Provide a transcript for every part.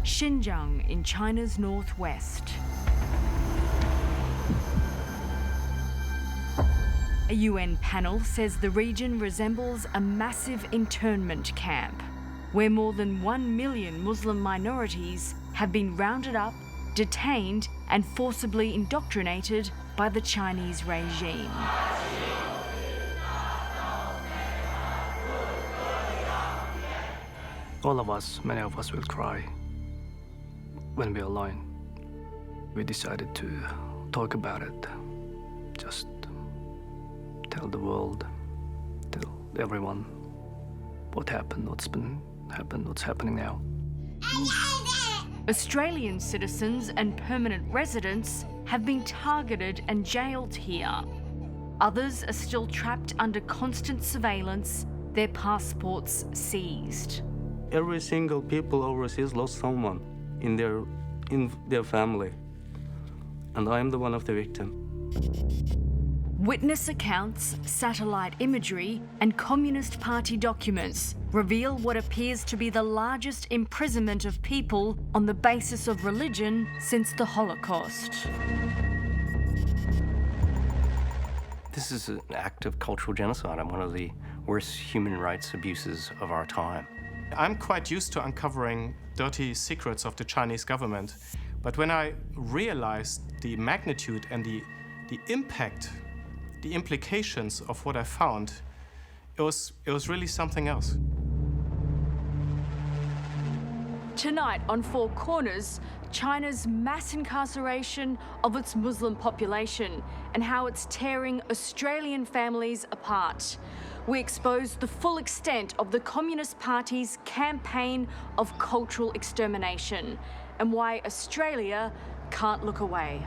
Xinjiang in China's northwest. A UN panel says the region resembles a massive internment camp, where more than 1 million Muslim minorities have been rounded up, detained, and forcibly indoctrinated by the Chinese regime. All of us, many of us will cry when we're alone. We decided to talk about it, just tell the world, tell everyone what happened, what's happening now. Australian citizens and permanent residents have been targeted and jailed here. Others are still trapped under constant surveillance, their passports seized. Every single people overseas lost someone in their family, and I am the one of the victim. Witness accounts, satellite imagery, and Communist Party documents reveal what appears to be the largest imprisonment of people on the basis of religion since the Holocaust. This is an act of cultural genocide and one of the worst human rights abuses of our time. I'm quite used to uncovering dirty secrets of the Chinese government, but when I realized the magnitude and the impact, the implications of what I found, it was really something else. Tonight on Four Corners, China's mass incarceration of its Muslim population and how it's tearing Australian families apart. We expose the full extent of the Communist Party's campaign of cultural extermination and why Australia can't look away.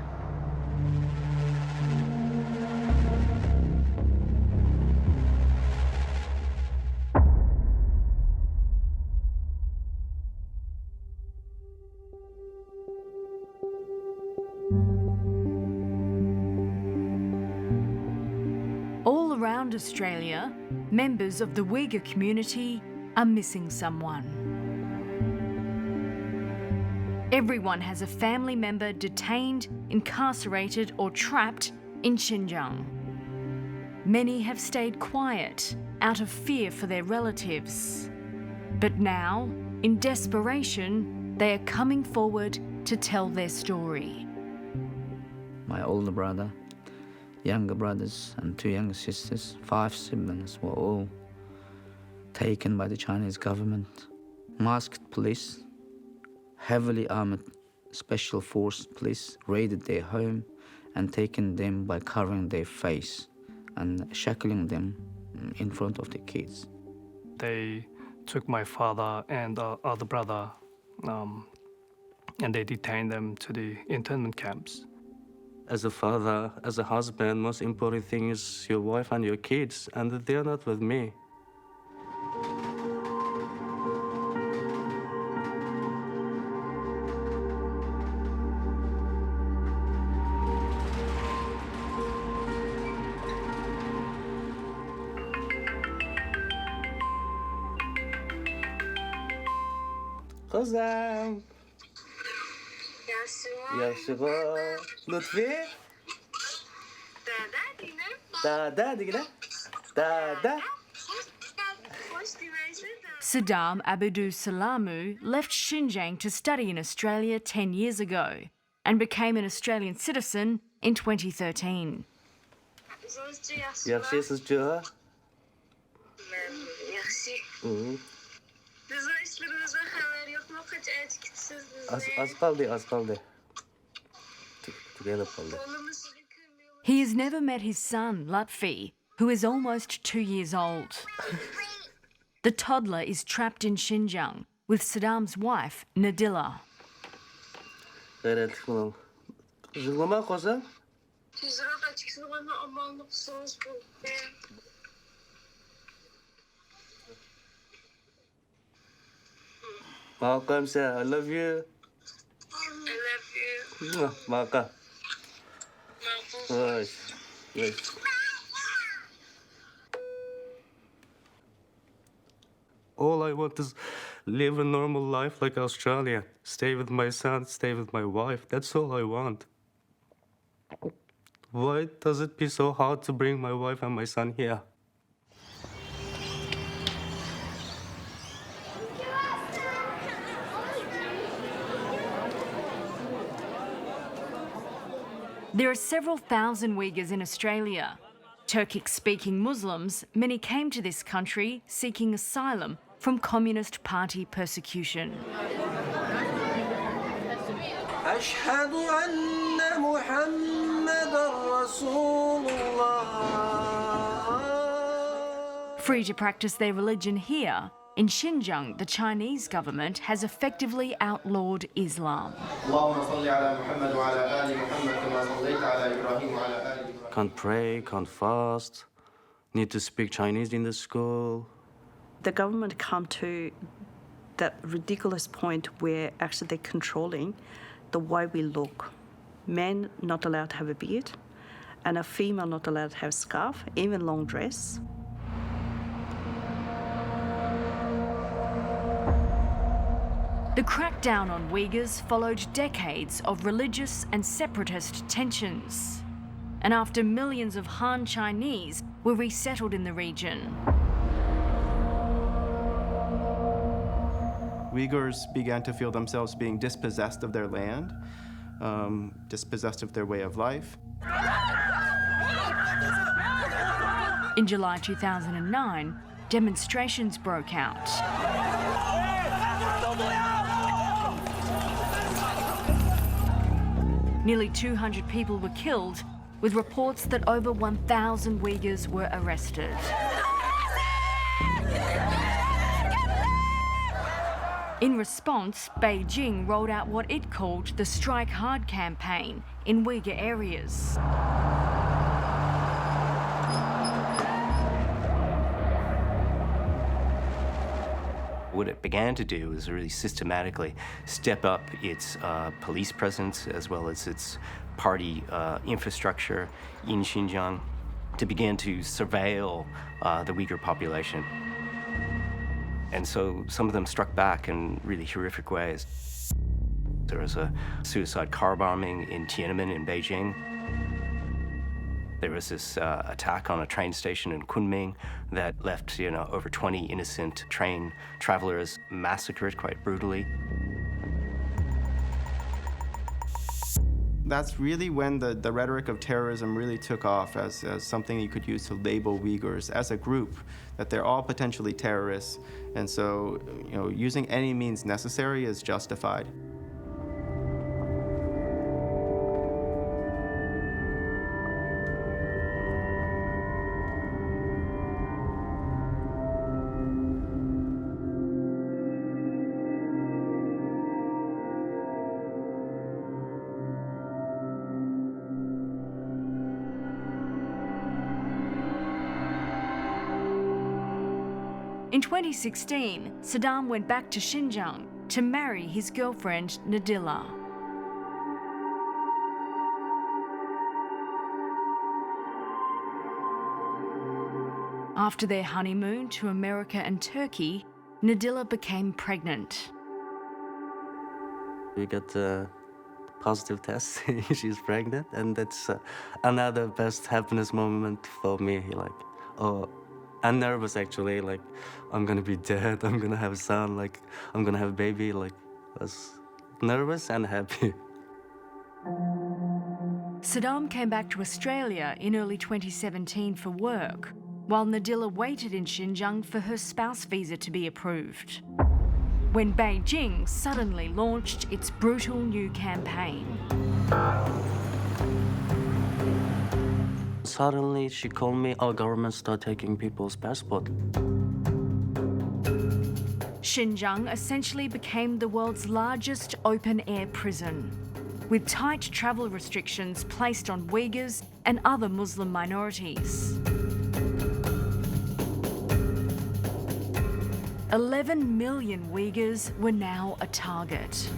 All around Australia, members of the Uyghur community are missing someone. Everyone has a family member detained, incarcerated, or trapped in Xinjiang. Many have stayed quiet out of fear for their relatives. But now, in desperation, they are coming forward to tell their story. My older brother, younger brothers and 2 younger sisters, 5 siblings were all taken by the Chinese government. Masked police, heavily armored special force police raided their home and taken them by covering their face and shackling them in front of the kids. They took my father and other brother and they detained them to the internment camps. As a father, as a husband, most important thing is your wife and your kids, and they're not with me. Kızım. Yaşıma. Lütfi. Dada digine. Dada. Saddam Abdul Salamu left Xinjiang to study in Australia 10 years ago and became an Australian citizen in 2013. Yaşlısınız çoğu. Az kaldı. Together kaldı. He has never met his son, Lutfi, who is almost 2 years old. The toddler is trapped in Xinjiang with Saddam's wife, Nadilla. Evet, kulağım. Zılgama kızım. Malcolm said, I love you. I love you. Malcolm. Yes. All I want is live a normal life like Australia. Stay with my son, stay with my wife. That's all I want. Why does it be so hard to bring my wife and my son here? There are several thousand Uyghurs in Australia. Turkic-speaking Muslims, many came to this country seeking asylum from Communist Party persecution. أشهد أن محمدًا رسول الله. Free to practice their religion here, in Xinjiang, the Chinese government has effectively outlawed Islam. Can't pray, can't fast, need to speak Chinese in the school. The government come to that ridiculous point where actually they're controlling the way we look. Men not allowed to have a beard, and a female not allowed to have a scarf, even long dress. The crackdown on Uyghurs followed decades of religious and separatist tensions. And after millions of Han Chinese were resettled in the region. Uyghurs began to feel themselves being dispossessed of their land, dispossessed of their way of life. In July 2009, demonstrations broke out. Nearly 200 people were killed, with reports that over 1,000 Uyghurs were arrested. In response, Beijing rolled out what it called the Strike Hard campaign in Uyghur areas. What it began to do was really systematically step up its police presence as well as its party infrastructure in Xinjiang to begin to surveil the Uyghur population. And so some of them struck back in really horrific ways. There was a suicide car bombing in Tiananmen in Beijing. There was this attack on a train station in Kunming that left, over 20 innocent train travelers massacred quite brutally. That's really when the rhetoric of terrorism really took off as something you could use to label Uyghurs as a group, that they're all potentially terrorists, and so using any means necessary is justified. In 2016, Saddam went back to Xinjiang to marry his girlfriend, Nadilla. After their honeymoon to America and Turkey, Nadilla became pregnant. We got a positive test. She's pregnant, and that's another best happiness moment for me. I'm nervous actually, I'm gonna be dead, I'm gonna have a son, I'm gonna have a baby, I was nervous and happy. Saddam came back to Australia in early 2017 for work, while Nadilla waited in Xinjiang for her spouse visa to be approved. When Beijing suddenly launched its brutal new campaign. Suddenly, she called me, our government started taking people's passport. Xinjiang essentially became the world's largest open-air prison, with tight travel restrictions placed on Uyghurs and other Muslim minorities. 11 million Uyghurs were now a target.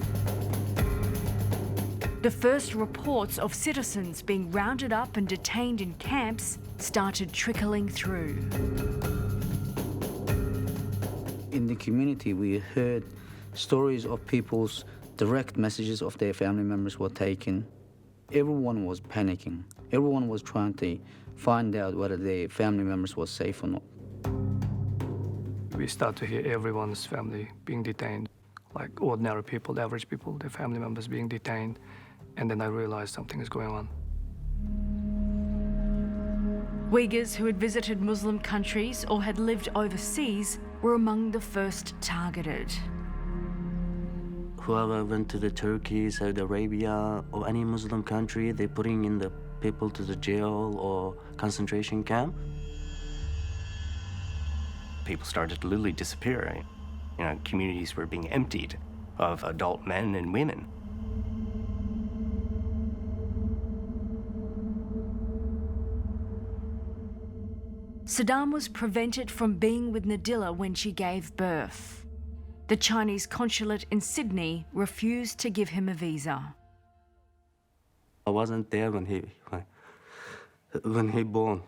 The first reports of citizens being rounded up and detained in camps started trickling through. In in the community, we heard stories of people's direct messages of their family members were taken. Everyone was panicking. Everyone was trying to find out whether their family members were safe or not. We start to hear everyone's family being detained, like ordinary people, average people, their family members being detained. And then I realized something is going on. Uyghurs who had visited Muslim countries or had lived overseas were among the first targeted. Whoever went to the Turkey, Saudi Arabia, or any Muslim country, they're putting in the people to the jail or concentration camp. People started to literally disappear. You know, communities were being emptied of adult men and women. Saddam was prevented from being with Nadilla when she gave birth. The Chinese consulate in Sydney refused to give him a visa. I wasn't there when he born.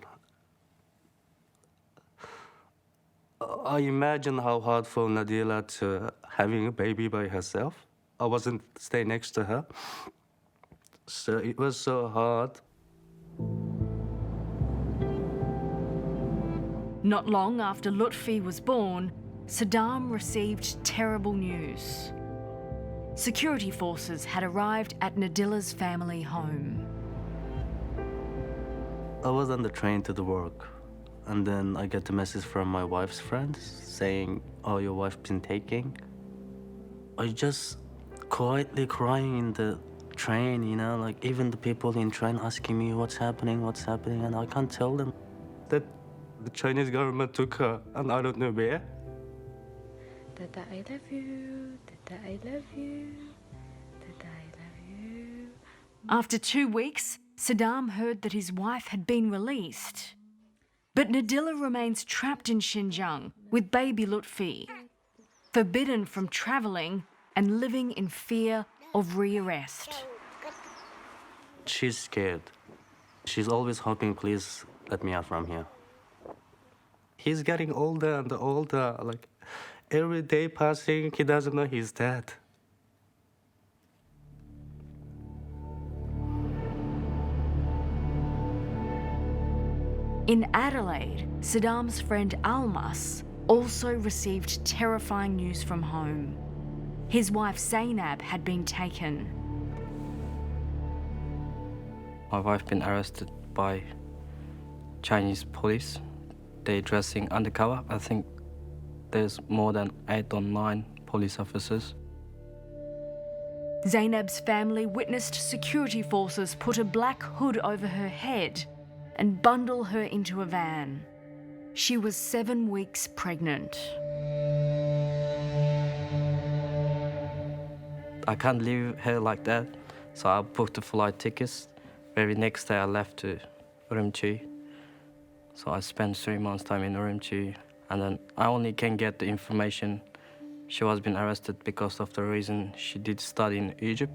I imagine how hard for Nadila to having a baby by herself. I wasn't staying next to her, so it was so hard. Not long after Lutfi was born, Saddam received terrible news. Security forces had arrived at Nadilla's family home. I was on the train to the work, and then I get a message from my wife's friends saying, "Oh, your wife's been taken." I just quietly crying in the train, you know, like even the people in train asking me what's happening, and I can't tell them that the Chinese government took her, and I don't know where. Dada, I love you. Dada, I love you. Dada, I love you. After 2 weeks, Saddam heard that his wife had been released. But Nadilla remains trapped in Xinjiang with baby Lutfi, forbidden from travelling and living in fear of rearrest. She's scared. She's always hoping, please let me out from here. He's getting older and older, like every day passing, he doesn't know he's dead. In Adelaide, Saddam's friend Almas also received terrifying news from home. His wife Zainab had been taken. My wife been arrested by Chinese police. They're dressing undercover. I think there's more than 8 or 9 police officers. Zainab's family witnessed security forces put a black hood over her head and bundle her into a van. She was 7 weeks pregnant. I can't leave her like that, so I booked the flight tickets. Very next day I left to Urumqi. So I spent 3 months time in Urumqi, and then I only can get the information she was being arrested because of the reason she did study in Egypt.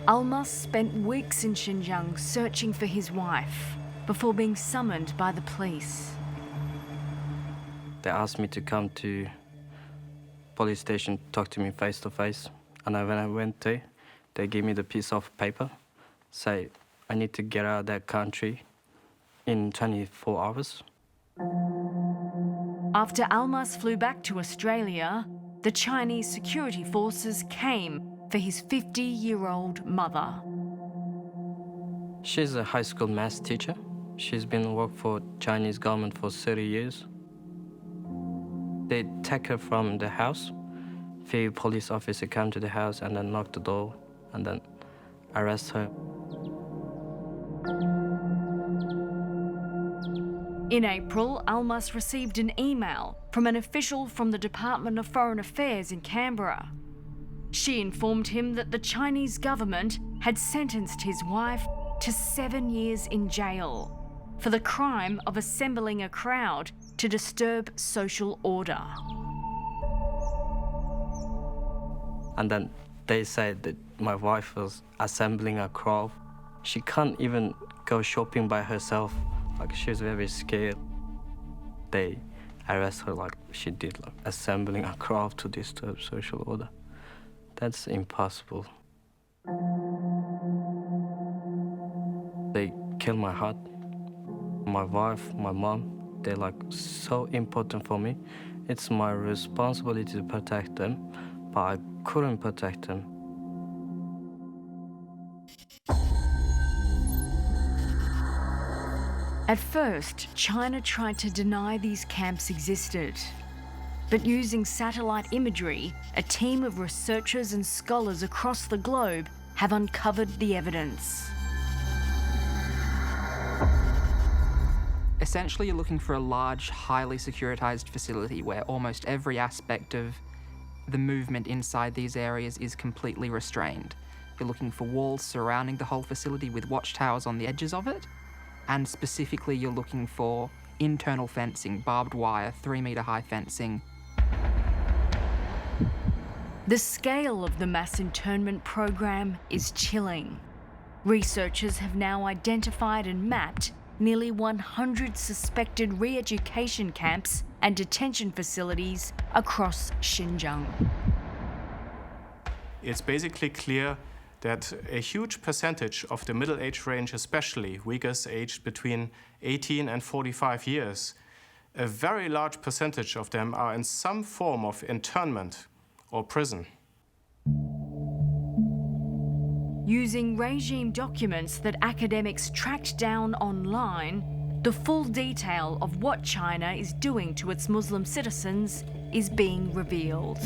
Almas spent weeks in Xinjiang searching for his wife before being summoned by the police. They asked me to come to police station, talk to me face to face. And when I went there, they gave me the piece of paper, say I need to get out of that country in 24 hours. After Almas flew back to Australia, the Chinese security forces came for his 50-year-old mother. She's a high school maths teacher. She's been working for Chinese government for 30 years. They take her from the house. Few police officers come to the house and then knock the door and then arrest her. In April, Almas received an email from an official from the Department of Foreign Affairs in Canberra. She informed him that the Chinese government had sentenced his wife to 7 years in jail for the crime of assembling a crowd to disturb social order. And then they said that my wife was assembling a crowd. She can't even go shopping by herself. Like she was very scared. They arrest her like she did, like assembling a crowd to disturb social order. That's impossible. They killed my heart, my wife, my mom. They're like so important for me. It's my responsibility to protect them, but I couldn't protect them. At first, China tried to deny these camps existed. But using satellite imagery, a team of researchers and scholars across the globe have uncovered the evidence. Essentially, you're looking for a large, highly securitized facility where almost every aspect of the movement inside these areas is completely restrained. You're looking for walls surrounding the whole facility with watchtowers on the edges of it, and specifically you're looking for internal fencing, barbed wire, 3-meter-high fencing. The scale of the mass internment program is chilling. Researchers have now identified and mapped nearly 100 suspected re-education camps and detention facilities across Xinjiang. It's basically clear that a huge percentage of the middle age range, especially Uyghurs aged between 18 and 45 years, a very large percentage of them are in some form of internment or prison. Using regime documents that academics tracked down online, the full detail of what China is doing to its Muslim citizens is being revealed.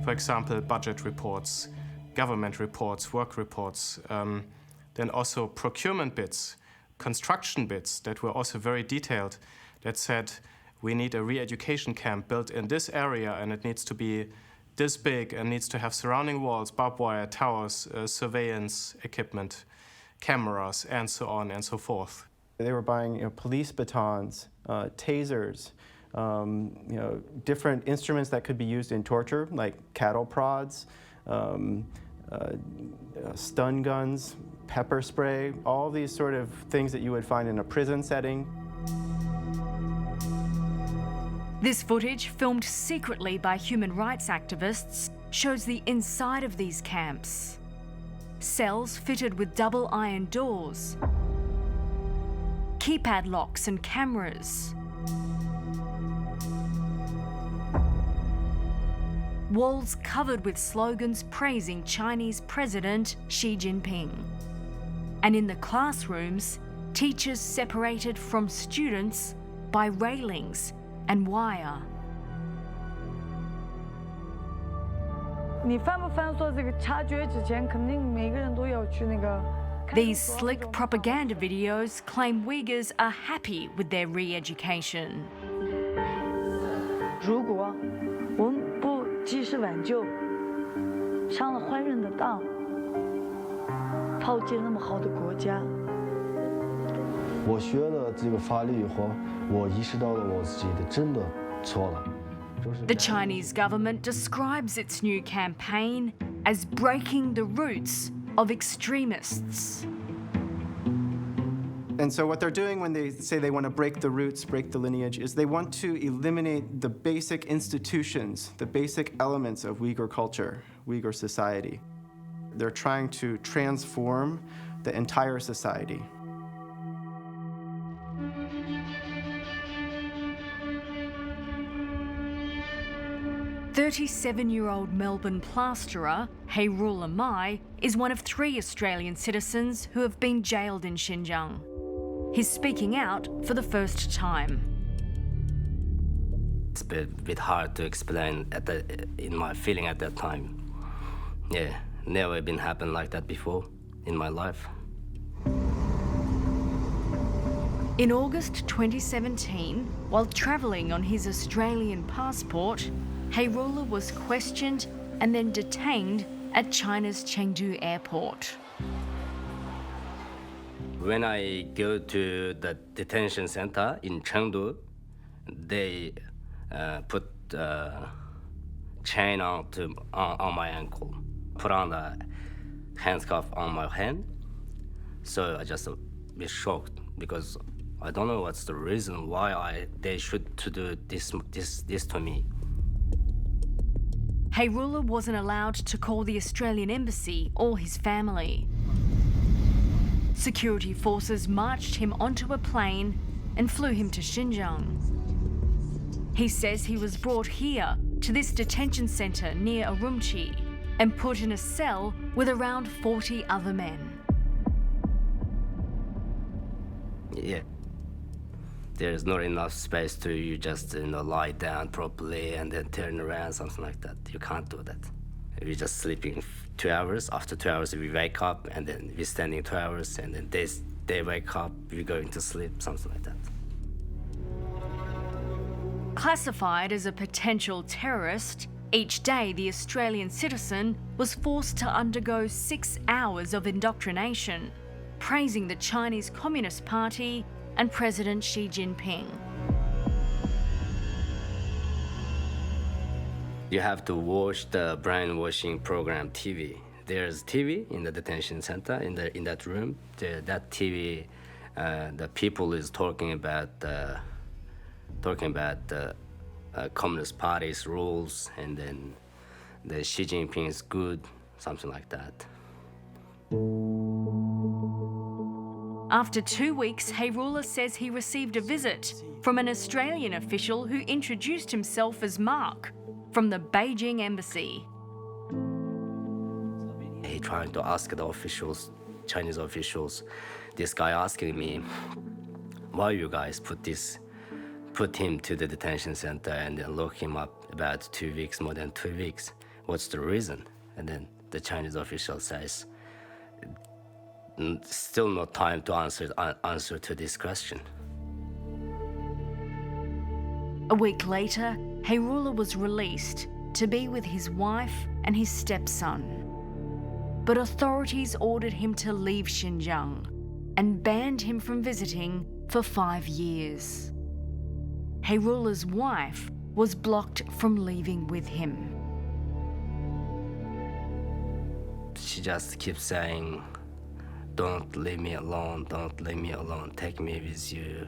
For example, budget reports, government reports, work reports, then also procurement bids, construction bids that were also very detailed, that said we need a re-education camp built in this area and it needs to be this big and needs to have surrounding walls, barbed wire, towers, surveillance equipment, cameras, and so on and so forth. They were buying police batons, tasers, different instruments that could be used in torture, like cattle prods, stun guns, pepper spray, all these sort of things that you would find in a prison setting. This footage, filmed secretly by human rights activists, shows the inside of these camps. Cells fitted with double iron doors, keypad locks and cameras, walls covered with slogans praising Chinese President Xi Jinping. And in the classrooms, teachers separated from students by railings and wire. These slick propaganda videos claim Uyghurs are happy with their re-education. The Chinese government describes its new campaign as breaking the roots of extremists. And so what they're doing when they say they want to break the roots, break the lineage, is they want to eliminate the basic institutions, the basic elements of Uyghur culture, Uyghur society. They're trying to transform the entire society. "37-year-old Melbourne plasterer Hayrullah Mai is one of 3 Australian citizens who have been jailed in Xinjiang. He's speaking out for the first time. It's a bit hard to explain in my feeling at that time. Yeah, never been happened like that before in my life. In August 2017, while travelling on his Australian passport, Hayrullah was questioned and then detained at China's Chengdu airport. When I go to the detention center in Chengdu, they put chain on my ankle, put on the handcuff on my hand. So I just a bit shocked because I don't know what's the reason why they should to do this to me. Hayrullah wasn't allowed to call the Australian embassy or his family. Security forces marched him onto a plane and flew him to Xinjiang. He says he was brought here to this detention centre near Urumqi and put in a cell with around 40 other men. Yeah. There's not enough space to you just lie down properly and then turn around, something like that. You can't do that. We're just sleeping 2 hours. After 2 hours, we wake up, and then we're standing 2 hours, and then they wake up, we're going to sleep, something like that. Classified as a potential terrorist, each day the Australian citizen was forced to undergo 6 hours of indoctrination, praising the Chinese Communist Party and President Xi Jinping. You have to watch the brainwashing program TV. There's TV in the detention center, in that room. That TV, the people is talking about the Communist Party's rules, and then the Xi Jinping is good, something like that. After 2 weeks, Hayrullah says he received a visit from an Australian official who introduced himself as Mark from the Beijing embassy. He trying to ask the officials, Chinese officials, this guy asking me, why you guys put him to the detention center and then lock him up about 2 weeks, more than 2 weeks. What's the reason? And then the Chinese official says, still not time to answer to this question. A week later, Hayrullah was released to be with his wife and his stepson. But authorities ordered him to leave Xinjiang and banned him from visiting for 5 years. Hayrullah's wife was blocked from leaving with him. She just keeps saying, don't leave me alone, don't leave me alone, take me with you.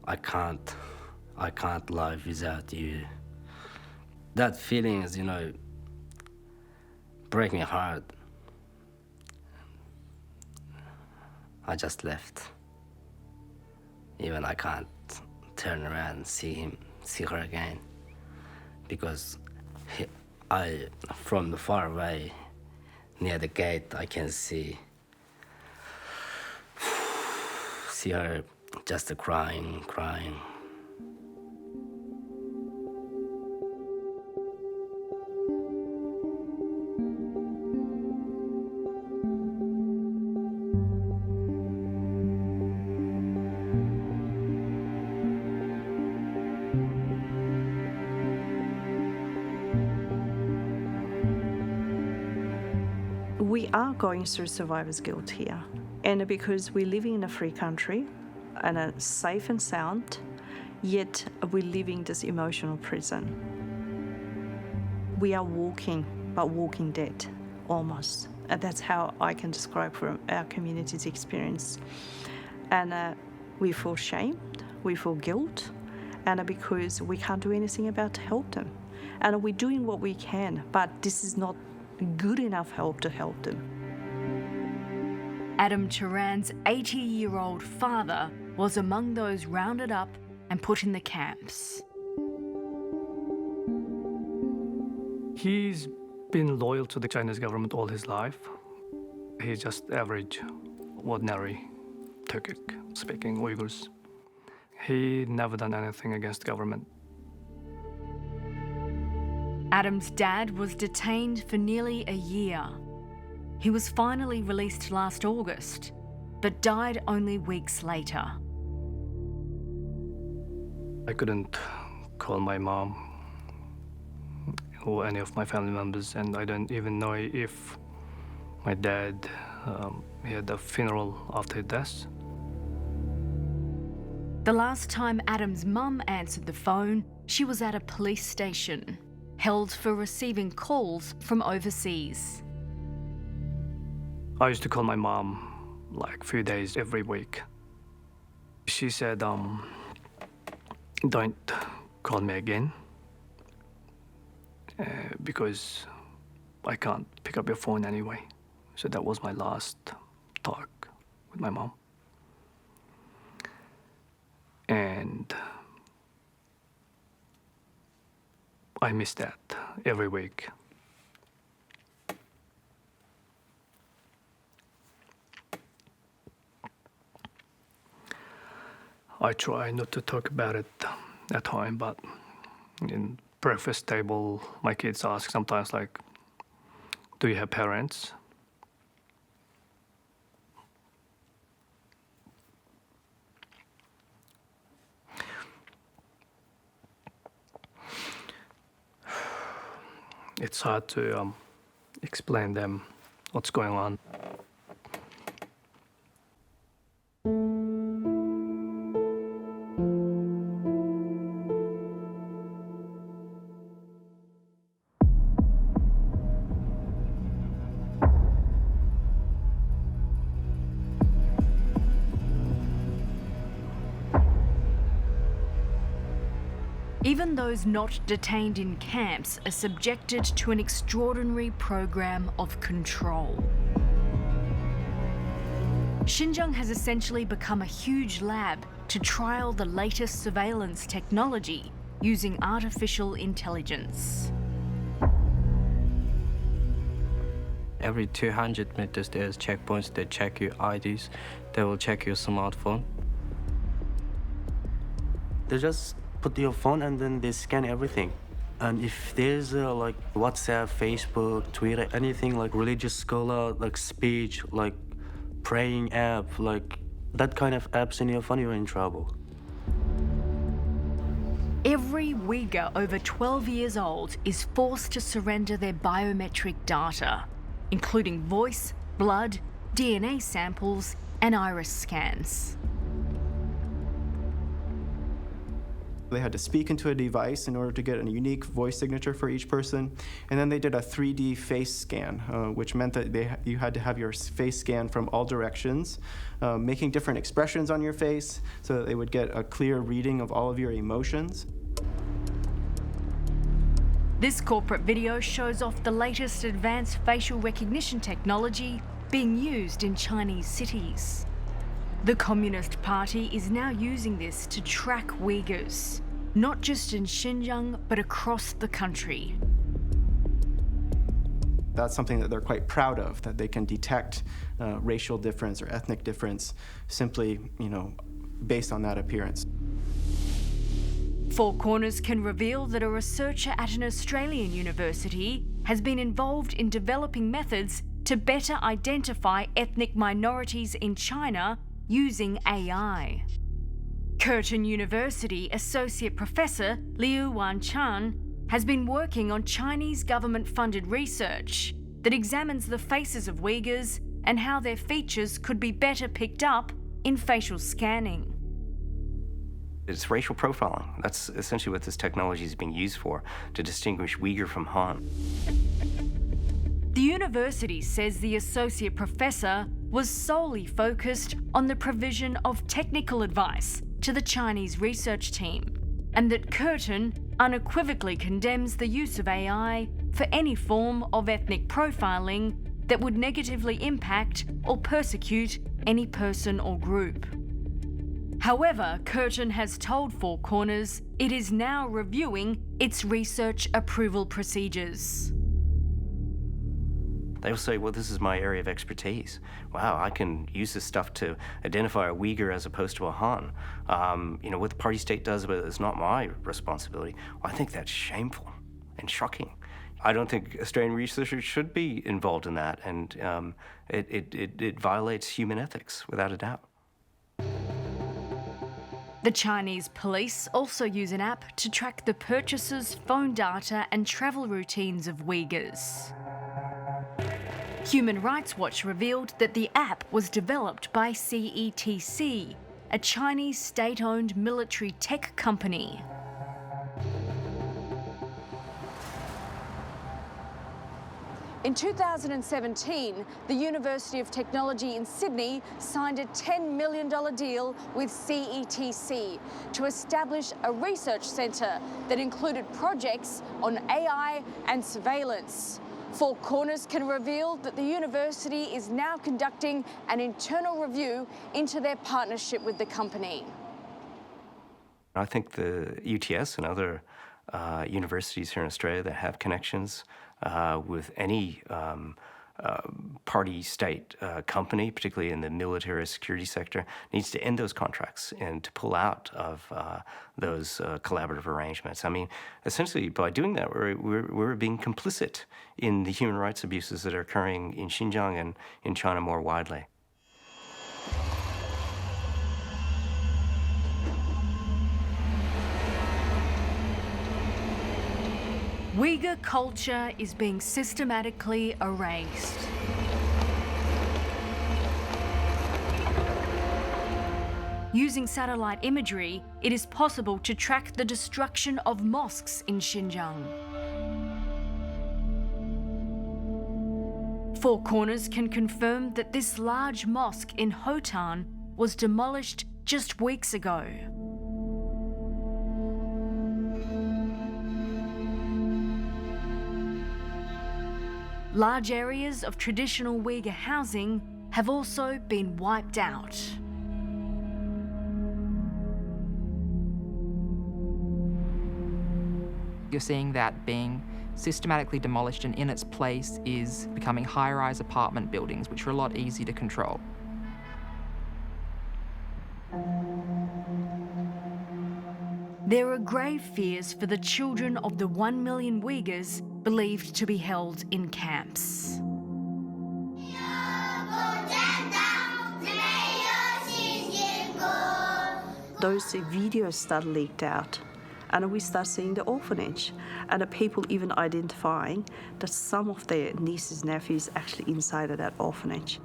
I can't live without you. That feeling is, break me heart. I just left. Even I can't turn around and see her again, because from the far away, near the gate, I can see her just crying. We are going through survivor's guilt here. And because we're living in a free country and a safe and sound, yet we're living this emotional prison. We are walking, but walking dead, almost. And that's how I can describe from our community's experience. And we feel shame, we feel guilt, and because we can't do anything about to help them. And we're doing what we can, but this is not good enough help to help them. Adam Turan's 80-year-old father was among those rounded up and put in the camps. He's been loyal to the Chinese government all his life. He's just average, ordinary Turkic-speaking Uyghurs. He never done anything against the government. Adam's dad was detained for nearly a year. He was finally released last August, but died only weeks later. I couldn't call my mom or any of my family members, and I don't even know if my dad he had a funeral after his death. The last time Adam's mum answered the phone, she was at a police station, held for receiving calls from overseas. I used to call my mom like a few days every week. She said, don't call me again because I can't pick up your phone anyway. So that was my last talk with my mom. And I miss that every week. I try not to talk about it at home, but in breakfast table, my kids ask sometimes like, do you have parents? It's hard to explain them what's going on. Even those not detained in camps are subjected to an extraordinary program of control. Xinjiang has essentially become a huge lab to trial the latest surveillance technology using artificial intelligence. Every 200 meters, there's checkpoints. They check your IDs. They will check your smartphone. They just put your phone and then they scan everything. And if there's like WhatsApp, Facebook, Twitter, anything like religious scholar, like speech, like praying app, like that kind of apps in your phone, you're in trouble. Every Uyghur over 12 years old is forced to surrender their biometric data, including voice, blood, DNA samples, and iris scans. They had to speak into a device in order to get a unique voice signature for each person. And then they did a 3D face scan, which meant that you had to have your face scanned from all directions, making different expressions on your face so that they would get a clear reading of all of your emotions. This corporate video shows off the latest advanced facial recognition technology being used in Chinese cities. The Communist Party is now using this to track Uyghurs, not just in Xinjiang, but across the country. That's something that they're quite proud of, that they can detect racial difference or ethnic difference simply, based on that appearance. Four Corners can reveal that a researcher at an Australian university has been involved in developing methods to better identify ethnic minorities in China using AI. Curtin University Associate Professor Liu Wanchan has been working on Chinese government-funded research that examines the faces of Uyghurs and how their features could be better picked up in facial scanning. It's racial profiling. That's essentially what this technology is being used for, to distinguish Uyghur from Han. The university says the associate professor was solely focused on the provision of technical advice to the Chinese research team, and that Curtin unequivocally condemns the use of AI for any form of ethnic profiling that would negatively impact or persecute any person or group. However, Curtin has told Four Corners it is now reviewing its research approval procedures. They'll say, well, this is my area of expertise. Wow, I can use this stuff to identify a Uyghur as opposed to a Han. What the party state does about it is not my responsibility. Well, I think that's shameful and shocking. I don't think Australian researchers should be involved in that, and it violates human ethics, without a doubt. The Chinese police also use an app to track the purchases, phone data, and travel routines of Uyghurs. Human Rights Watch revealed that the app was developed by CETC, a Chinese state-owned military tech company. In 2017, the University of Technology in Sydney signed a $10 million deal with CETC to establish a research centre that included projects on AI and surveillance. Four Corners can reveal that the university is now conducting an internal review into their partnership with the company. I think the UTS and other universities here in Australia that have connections with any party state company, particularly in the military security sector, needs to end those contracts and to pull out of those collaborative arrangements. I mean, essentially, by doing that, we're being complicit in the human rights abuses that are occurring in Xinjiang and in China more widely. Uyghur culture is being systematically erased. Using satellite imagery, it is possible to track the destruction of mosques in Xinjiang. Four Corners can confirm that this large mosque in Hotan was demolished just weeks ago. Large areas of traditional Uyghur housing have also been wiped out. You're seeing that being systematically demolished, and in its place is becoming high-rise apartment buildings, which are a lot easier to control. There are grave fears for the children of the 1 million Uyghurs believed to be held in camps. Those videos start leaked out, and we start seeing the orphanage, and the people even identifying that some of their nieces and nephews actually inside of that orphanage.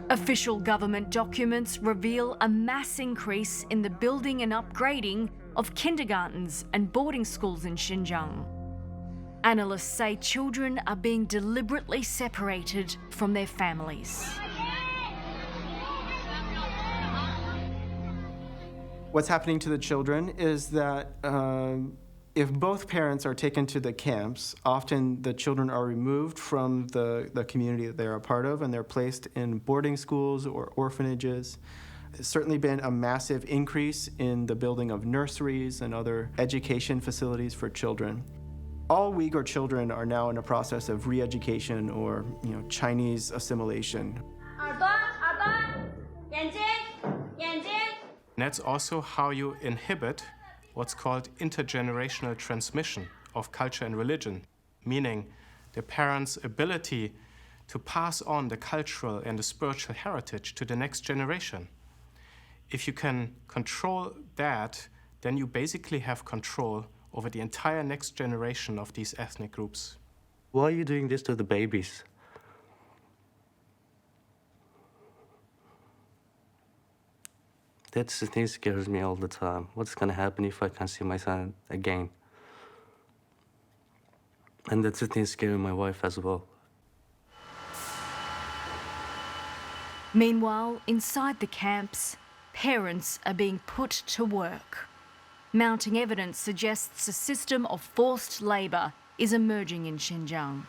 Official government documents reveal a mass increase in the building and upgrading of kindergartens and boarding schools in Xinjiang. Analysts say children are being deliberately separated from their families. What's happening to the children is that if both parents are taken to the camps, often the children are removed from the community that they're a part of, and they're placed in boarding schools or orphanages. There's certainly been a massive increase in the building of nurseries and other education facilities for children. All Uyghur children are now in a process of re-education or, Chinese assimilation. And that's also how you inhibit what's called intergenerational transmission of culture and religion, meaning the parents' ability to pass on the cultural and the spiritual heritage to the next generation. If you can control that, then you basically have control over the entire next generation of these ethnic groups. Why are you doing this to the babies? That's the thing that scares me all the time. What's gonna happen if I can't see my son again? And that's the thing scaring my wife as well. Meanwhile, inside the camps, parents are being put to work. Mounting evidence suggests a system of forced labour is emerging in Xinjiang.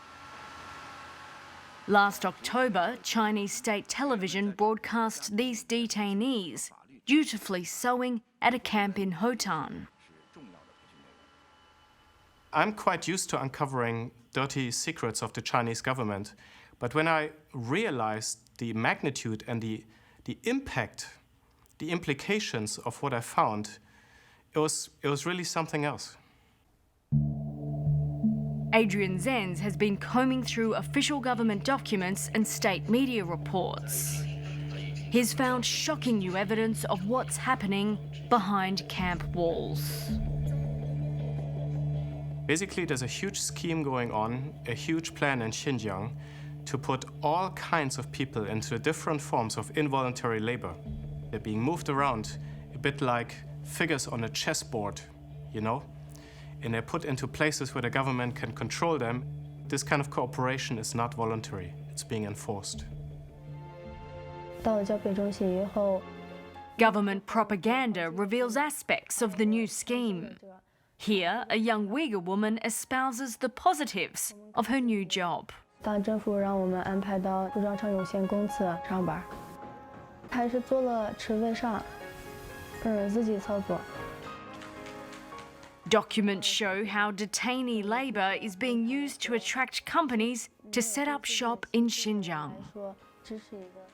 Last October, Chinese state television broadcast these detainees dutifully sewing at a camp in Hotan. I'm quite used to uncovering dirty secrets of the Chinese government, but when I realized the magnitude and the impact, the implications of what I found, it was really something else. Adrian Zenz has been combing through official government documents and state media reports. He's found shocking new evidence of what's happening behind camp walls. Basically, there's a huge scheme going on, a huge plan in Xinjiang to put all kinds of people into different forms of involuntary labor. They're being moved around a bit like figures on a chessboard, and they're put into places where the government can control them, this kind of cooperation is not voluntary. It's being enforced. 到了交配中心以后， Government propaganda reveals aspects of the new scheme. Here, a young Uyghur woman espouses the positives of her new job. 当政府让我们安排到服装厂有限公司上班，还是做了职位上，自己操作。 Documents show how detainee labour is being used to attract companies to set up shop in Xinjiang. 说这是一个。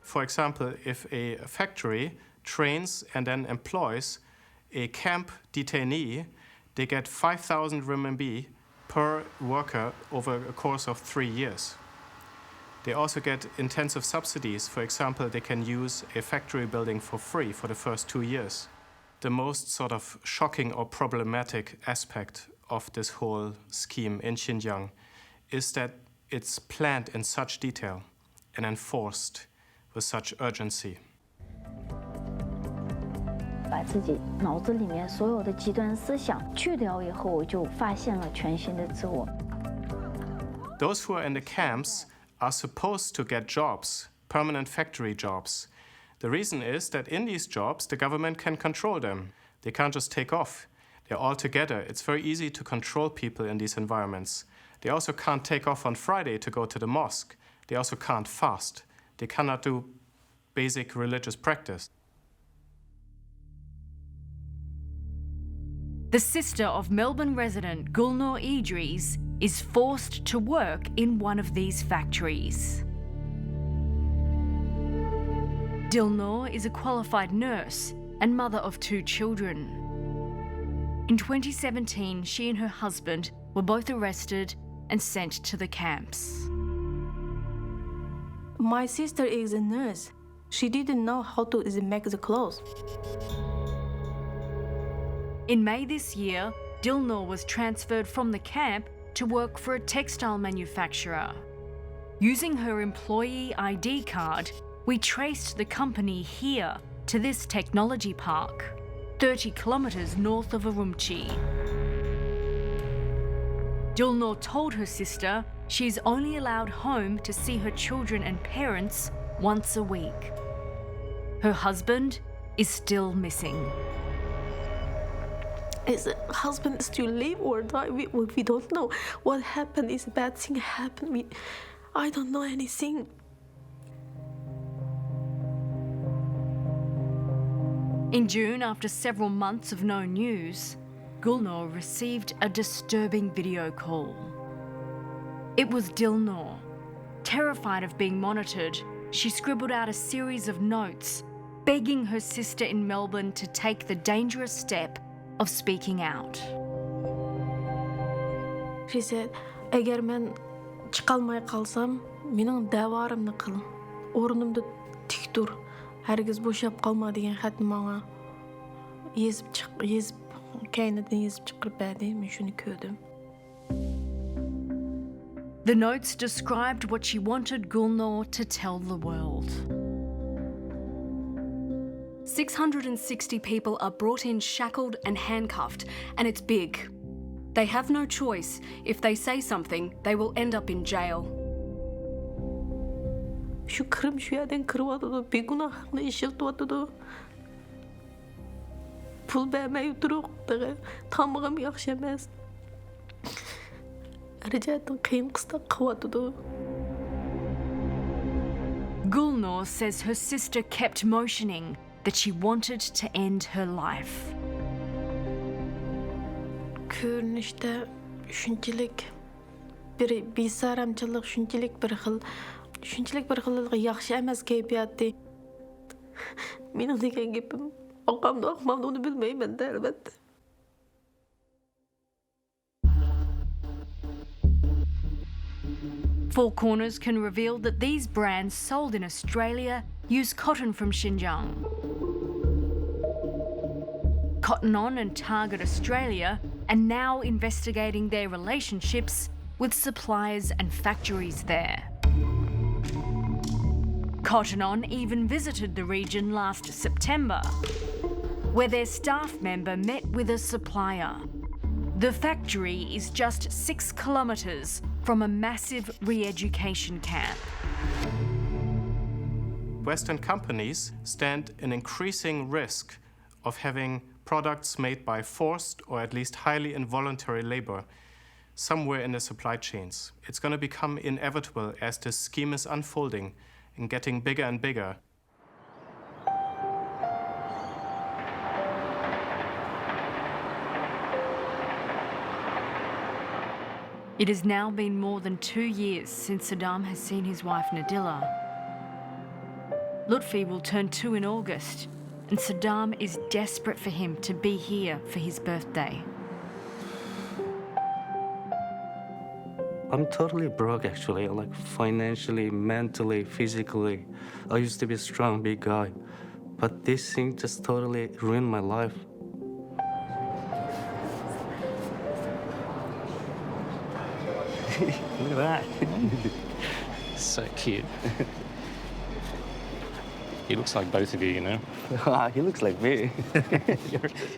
For example, if a factory trains and then employs a camp detainee, they get 5,000 renminbi per worker over a course of 3 years. They also get intensive subsidies. For example, they can use a factory building for free for the first 2 years. The most sort of shocking or problematic aspect of this whole scheme in Xinjiang is that it's planned in such detail and enforced with such urgency. 把自己脑子里面所有的极端思想去掉以后，我就发现了全新的自我。 Those who are in the camps are supposed to get jobs, permanent factory jobs. The reason is that in these jobs, the government can control them. They can't just take off. They're all together. It's very easy to control people in these environments. They also can't take off on Friday to go to the mosque. They also can't fast. They cannot do basic religious practice. The sister of Melbourne resident Gulnur Idris is forced to work in one of these factories. Dilnur is a qualified nurse and mother of 2 children. In 2017, she and her husband were both arrested and sent to the camps. My sister is a nurse. She didn't know how to make the clothes. In May this year, Dilnur was transferred from the camp to work for a textile manufacturer. Using her employee ID card, we traced the company here to this technology park, 30 kilometres north of Urumqi. Dilnur told her sister she's only allowed home to see her children and parents once a week. Her husband is still missing. His husband still live or die? We don't know. What happened is a bad thing happened. I don't know anything. In June, after several months of no news, Gulnur received a disturbing video call. It was Dilnur. Terrified of being monitored, she scribbled out a series of notes, begging her sister in Melbourne to take the dangerous step of speaking out. She said, "Eğer men çıkalmay kalsam, mening davarımni kıl. Ornumda tik dur. Herkes boşap kalma" degan xatni manga yezib kaynidan yezib chiqarib berdi. Men shuni ko'rdim. The notes described what she wanted Gulnur to tell the world. 660 people are brought in shackled and handcuffed, and it's big. They have no choice. If they say something, they will end up in jail. Şu kırım şu yerden kırıvatıdı, bir günahını işirtivatıdı. Pul bermey duruq, tamığım yaxşı emas. Ricaetim kıyım kısta qıvatıdı. Gulnur says her sister kept motioning that she wanted to end her life. Ko'rinishda shunchalik bir besaramchilik, shunchalik bir xil yaxshi emas kayfiyatda. Mening degan gapim oqamda oqmamda uni bilmayman-da albatta. Four Corners can reveal that these brands sold in Australia use cotton from Xinjiang. Cotton On and Target Australia are now investigating their relationships with suppliers and factories there. Cotton On even visited the region last September, where their staff member met with a supplier. The factory is just 6 kilometres from a massive re-education camp. Western companies stand an increasing risk of having products made by forced or at least highly involuntary labor somewhere in the supply chains. It's going to become inevitable as this scheme is unfolding and getting bigger and bigger. It has now been more than 2 years since Saddam has seen his wife Nadilla. Lutfi will turn 2 in August, and Saddam is desperate for him to be here for his birthday. I'm totally broke, actually, like financially, mentally, physically. I used to be a strong, big guy, but this thing just totally ruined my life. Look at that. So cute. He looks like both of you, you know? He looks like me.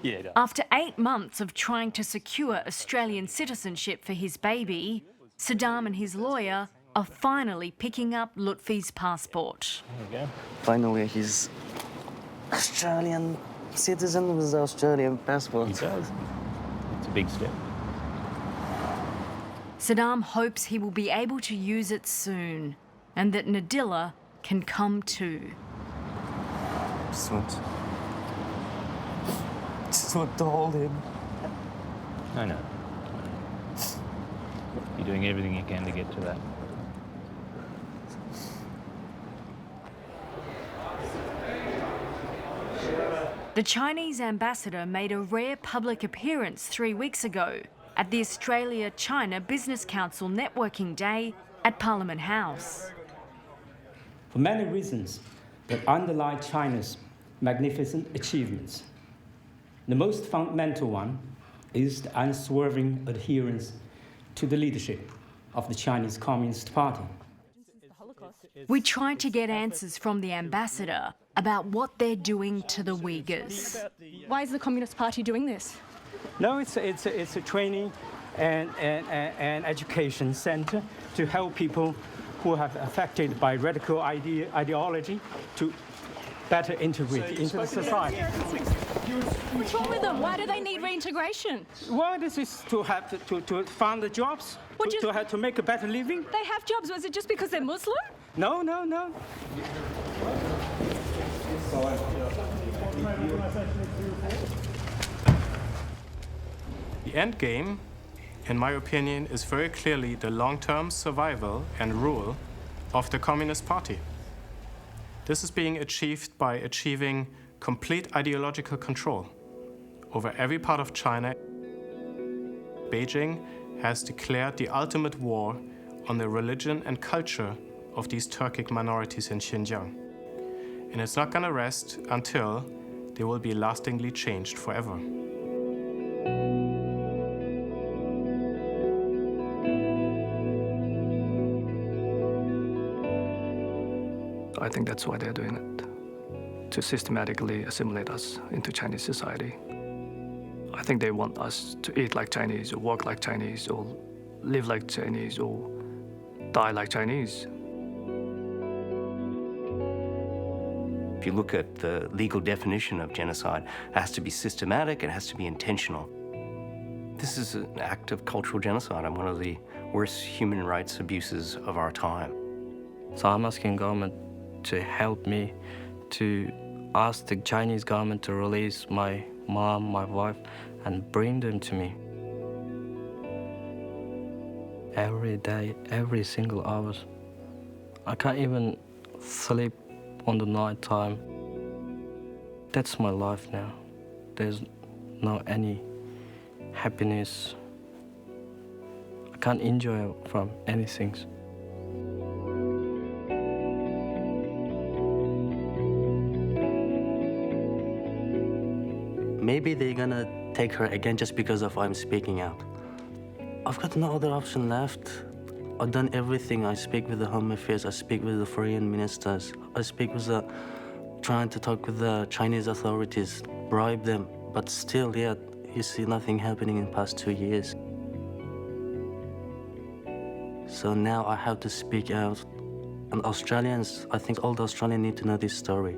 Yeah. After 8 months of trying to secure Australian citizenship for his baby, Saddam and his lawyer are finally picking up Lutfi's passport. There we go. Finally, he's Australian citizen with an Australian passport. He does. It's a big step. Saddam hopes he will be able to use it soon, and that Nadilla can come too. Just want to hold him. I know. You're doing everything you can to get to that. The Chinese ambassador made a rare public appearance 3 weeks ago at the Australia-China Business Council Networking Day at Parliament House. For many reasons that underlie China's magnificent achievements. The most fundamental one is the unswerving adherence to the leadership of the Chinese Communist Party. We tried to get answers from the ambassador about what they're doing to the Uyghurs. Why is the Communist Party doing this? No, it's a training and education center to help people who have affected by radical ideology to better integrate into the society. What's wrong with them? Why do they need reintegration? Well, this is to have to find the jobs, to have to make a better living. They have jobs. Was it just because they're Muslim? No, no, no. The end game, in my opinion, is very clearly the long-term survival and rule of the Communist Party. This is being achieved by achieving complete ideological control over every part of China. Beijing has declared the ultimate war on the religion and culture of these Turkic minorities in Xinjiang. And it's not going to rest until they will be lastingly changed forever. I think that's why they're doing it, to systematically assimilate us into Chinese society. I think they want us to eat like Chinese, or walk like Chinese, or live like Chinese, or die like Chinese. If you look at the legal definition of genocide, it has to be systematic, it has to be intentional. This is an act of cultural genocide and one of the worst human rights abuses of our time. So I'm asking government to help me to ask the Chinese government to release my mom, my wife, and bring them to me. Every day, every single hour. I can't even sleep on the night time. That's my life now. There's no any happiness. I can't enjoy from anything. Maybe they're gonna take her again just because of I'm speaking out. I've got no other option left. I've done everything. I speak with the Home Affairs, I speak with the foreign ministers, I speak with trying to talk with the Chinese authorities, bribe them, but still, yeah, you see nothing happening in the past 2 years. So now I have to speak out. And Australians, I think all the Australians need to know this story.